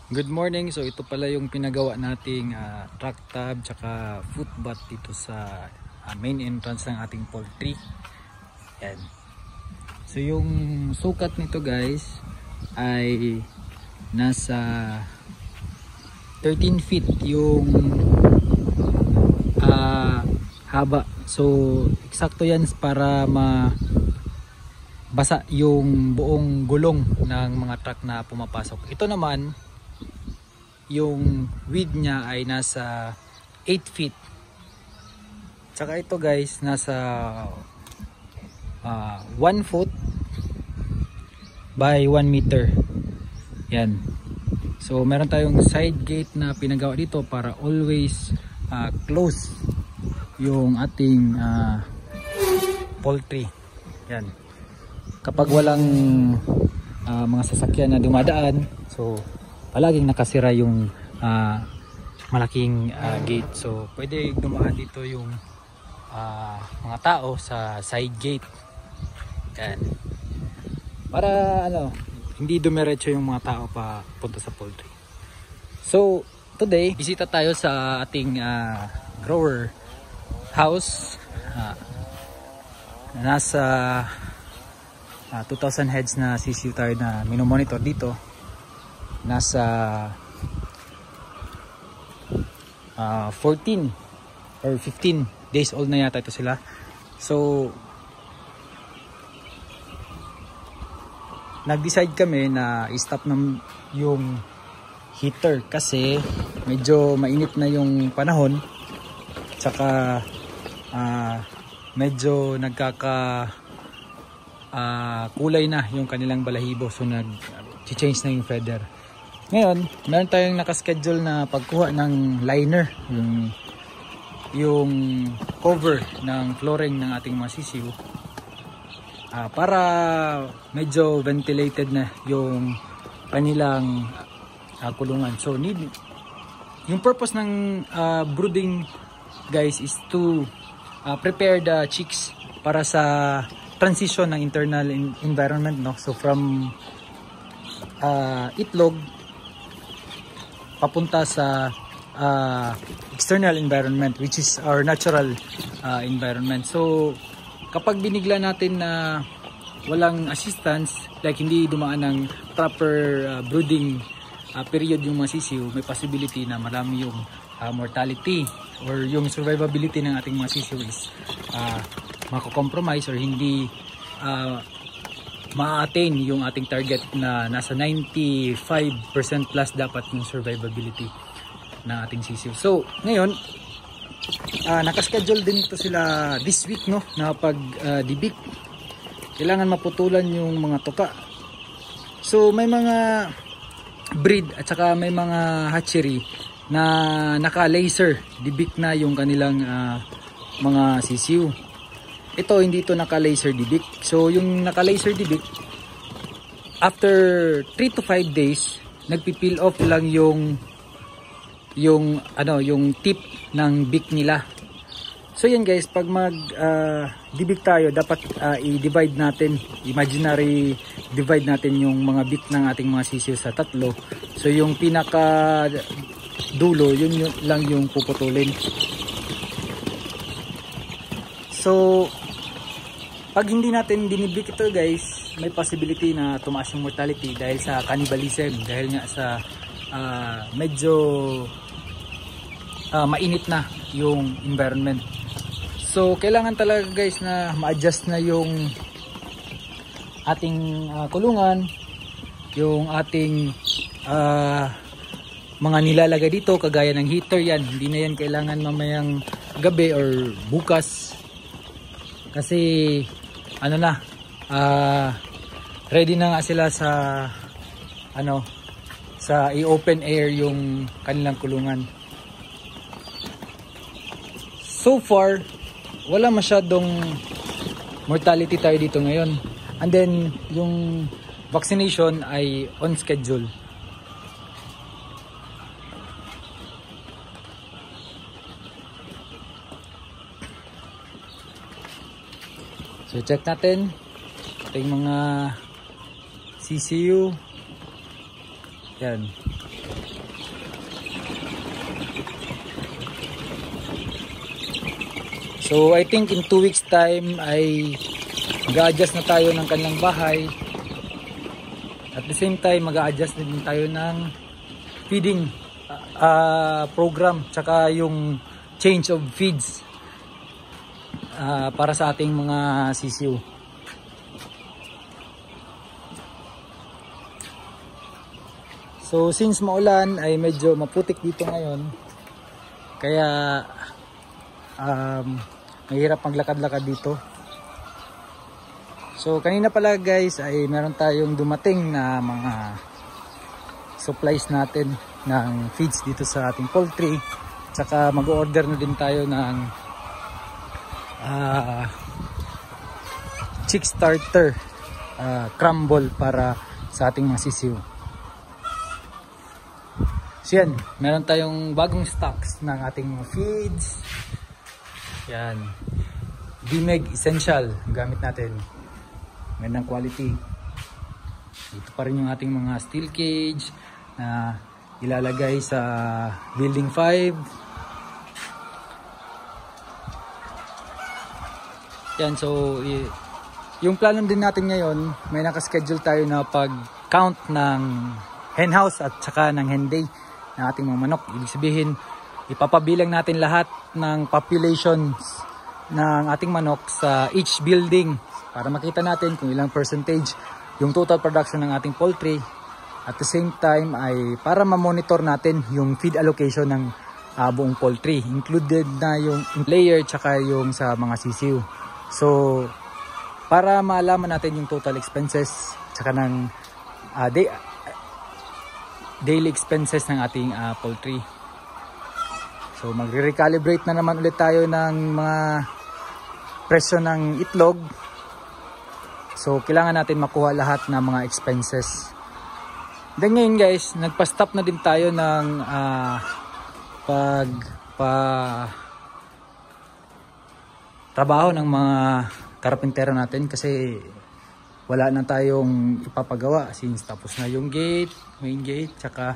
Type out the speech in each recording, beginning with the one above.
Good morning. So ito pala yung pinagawa nating truck tub tsaka footbath dito sa main entrance ng ating poultry. Yan. So yung sukat nito guys ay nasa 13 feet yung haba. So eksakto yan para basa yung buong gulong ng mga truck na pumapasok. Ito naman yung width niya ay nasa 8 feet. Tsaka ito guys nasa 1 foot by 1 meter. Yan. So meron tayong side gate na pinagawa dito para always close yung ating poultry. Yan. Kapag walang mga sasakyan na dumadaan, so palaging nakasira yung malaking gate. So pwede dumaan dito yung mga tao sa side gate. Yan. Para hindi dumiretso yung mga tao pa punta sa poultry. So today, bisita tayo sa ating grower house. Nasa 2,000 heads na CCU tayo na minomonitor dito. Nasa 14 or 15 days old na yata ito sila. So nag-decide kami na i-stop ng yung heater kasi medyo mainit na yung panahon, tsaka medyo kulay na yung kanilang balahibo, so nag-change na yung feather. Ngayon, meron tayong nakaschedule na pagkuha ng liner, yung cover ng flooring ng ating mga sisiw, para medyo ventilated na yung kanilang kulungan. So yung purpose ng brooding guys is to prepare the chicks para sa transition ng internal environment, no? So from itlog papunta sa external environment, which is our natural environment. So kapag binigla natin na walang assistance, like hindi dumaan ng proper brooding period yung mga sisiw, may possibility na marami yung mortality or yung survivability ng ating mga sisiw is mako-compromise or hindi ma-attain yung ating target na nasa 95% plus dapat yung survivability ng ating sisiw. So ngayon, nakaschedule din ito sila this week, no, na pag-dibik. Kailangan maputulan yung mga tuka. So may mga breed at saka may mga hatchery na naka-laser dibik na yung kanilang mga sisiw. Ito hindi ito naka-laser dibik. So yung naka-laser dibik, after 3 to 5 days nagpi-peel off lang yung tip ng beak nila. So yan guys, pag dibik tayo, dapat i-divide natin, imaginary divide natin yung mga beak ng ating mga sisiw sa 3. So yung pinaka dulo, yun lang yung puputulin. So pag hindi natin dinibik ito guys, may possibility na tumaas yung mortality dahil sa cannibalism, dahil nga sa medyo mainit na yung environment. So kailangan talaga guys na ma-adjust na yung ating kulungan, yung ating mga nilalagay dito kagaya ng heater. Yan, hindi na yan kailangan mamayang gabi or bukas kasi ready na nga sila sa i-open air yung kanilang kulungan. So far wala masyadong mortality tayo dito ngayon, and then yung vaccination ay on schedule. So check natin ating mga CCU. Yan. So I think in 2 weeks time ay mag-a-adjust na tayo ng kanilang bahay. At the same time mag-a-adjust din tayo ng feeding program, tsaka yung change of feeds para sa ating mga sisiw. So since maulan ay medyo maputik dito ngayon, kaya mahirap maglakad-lakad dito. So kanina pala guys ay meron tayong dumating na mga supplies natin ng feeds dito sa ating poultry. Tsaka mag-order na din tayo ng chick starter crumble para sa ating mga sisiw. So yan, meron tayong bagong stocks ng ating mga feeds. Yan, DMEG Essential gamit natin, magandang quality. Ito pa rin yung ating mga steel cage na ilalagay sa building 5. Yan, so yung plano din natin ngayon, may nakaschedule tayo na pag-count ng hen house at saka ng hen day ng ating mga manok. Ibig sabihin, ipapabilang natin lahat ng populations ng ating manok sa each building para makita natin kung ilang percentage yung total production ng ating poultry. At the same time ay para ma-monitor natin yung feed allocation ng buong poultry, included na yung layer tsaka yung sa mga sisiw. So para maalaman natin yung total expenses tsaka ng daily expenses ng ating poultry. So magre-recalibrate na naman ulit tayo ng mga presyo ng itlog. So kailangan natin makuha lahat ng mga expenses. Then ngayon guys, nagpa-stop na din tayo ng trabaho ng mga karpintero natin kasi wala na tayong ipapagawa since tapos na yung gate, main gate, tsaka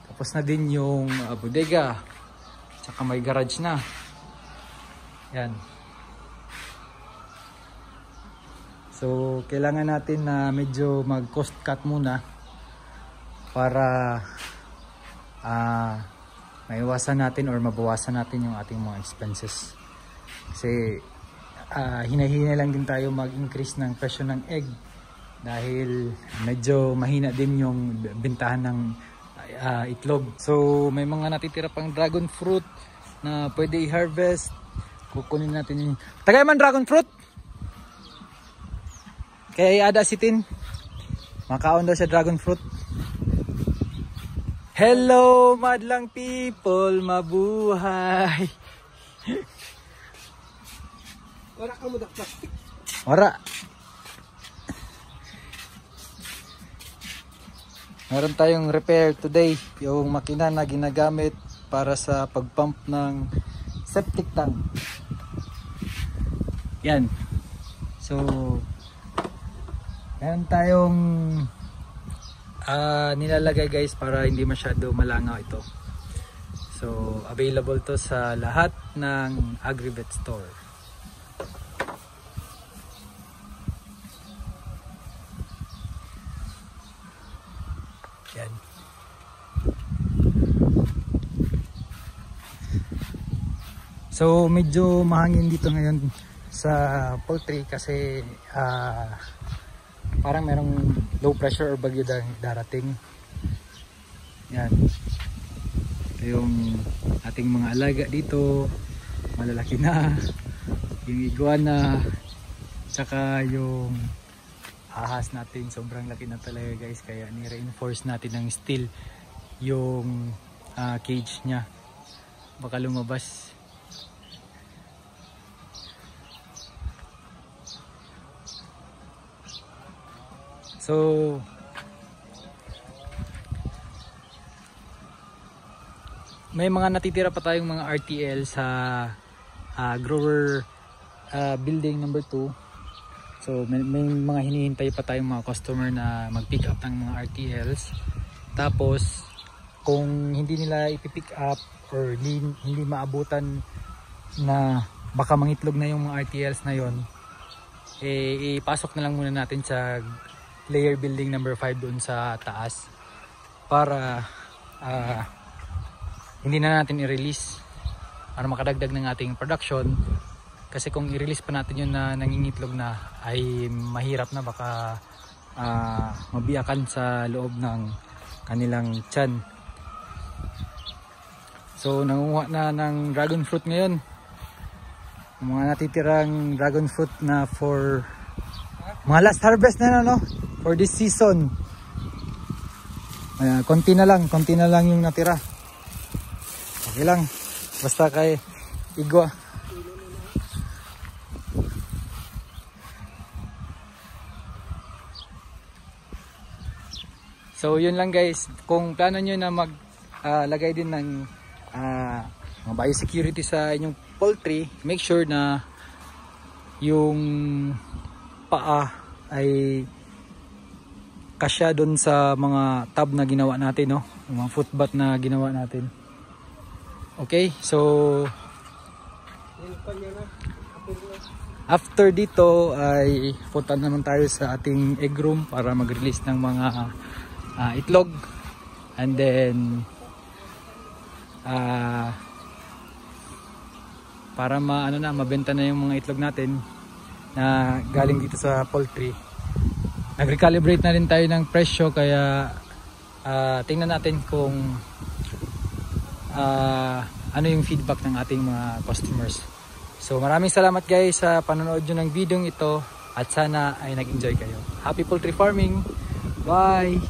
tapos na din yung bodega, tsaka may garage na. Yan. So kailangan natin na medyo mag cost cut muna para maiwasan natin or mabawasan natin yung ating mga expenses. Kasi hinahinay lang din tayo mag-increase ng presyo ng egg dahil medyo mahina din yung bentahan ng itlog. So may mga natitira pang dragon fruit na pwede i-harvest. Kukunin natin yung tagay man dragon fruit. Kaya iada sitin. Makaon daw siya dragon fruit. Hello madlang people, mabuhay. Wala ka mo dak plastic. Ora. Meron tayong repair today, yung makina na ginagamit para sa pagpump ng septic tank. Yan. So meron tayong nilalagay guys para hindi masyado malangaw ito. So available to sa lahat ng Agrivet store. Yan. So medyo mahangin dito ngayon sa poultry kasi parang merong low pressure or bagyo darating. Yan. Ito yung ating mga alaga dito, malalaki na, yung iguana, tsaka yung ahas natin, sobrang laki na talaga guys, kaya ni-reinforce natin ng steel yung cage nya, baka lumabas. So may mga natitira pa tayong mga RTL sa grower building number 2. So may mga hinihintay pa tayong mga customer na mag-pick up ng mga RTLs. Tapos kung hindi nila ipipick up or hindi maabutan na baka mangitlog na yung mga RTLs na yon, ipasok na lang muna natin sa layer building number 5 doon sa taas para hindi na natin i-release para makadagdag ng ating production. Kasi kung i-release pa natin yun na nangingitlog na, ay mahirap na, baka mabiyakan sa loob ng kanilang tiyan. So nanguha na ng dragon fruit ngayon, mga natitirang dragon fruit na for mga last harvest na, no, for this season. Konti na lang yung natira. Okay lang, basta kay igwa. So yun lang guys, kung plano nyo na maglagay din ng mga biosecurity sa inyong poultry, make sure na yung paa ay kasya doon sa mga tub na ginawa natin, no? Yung mga footbath na ginawa natin. Okay, so after dito ay punta naman tayo sa ating egg room para mag-release ng mga itlog, and then para mabenta na yung mga itlog natin na galing dito sa poultry. Nag-recalibrate na rin tayo ng presyo, kaya tingnan natin kung ano yung feedback ng ating mga customers. So maraming salamat guys sa panonood nyo ng video ito, at sana ay nag-enjoy kayo. Happy poultry farming! Bye!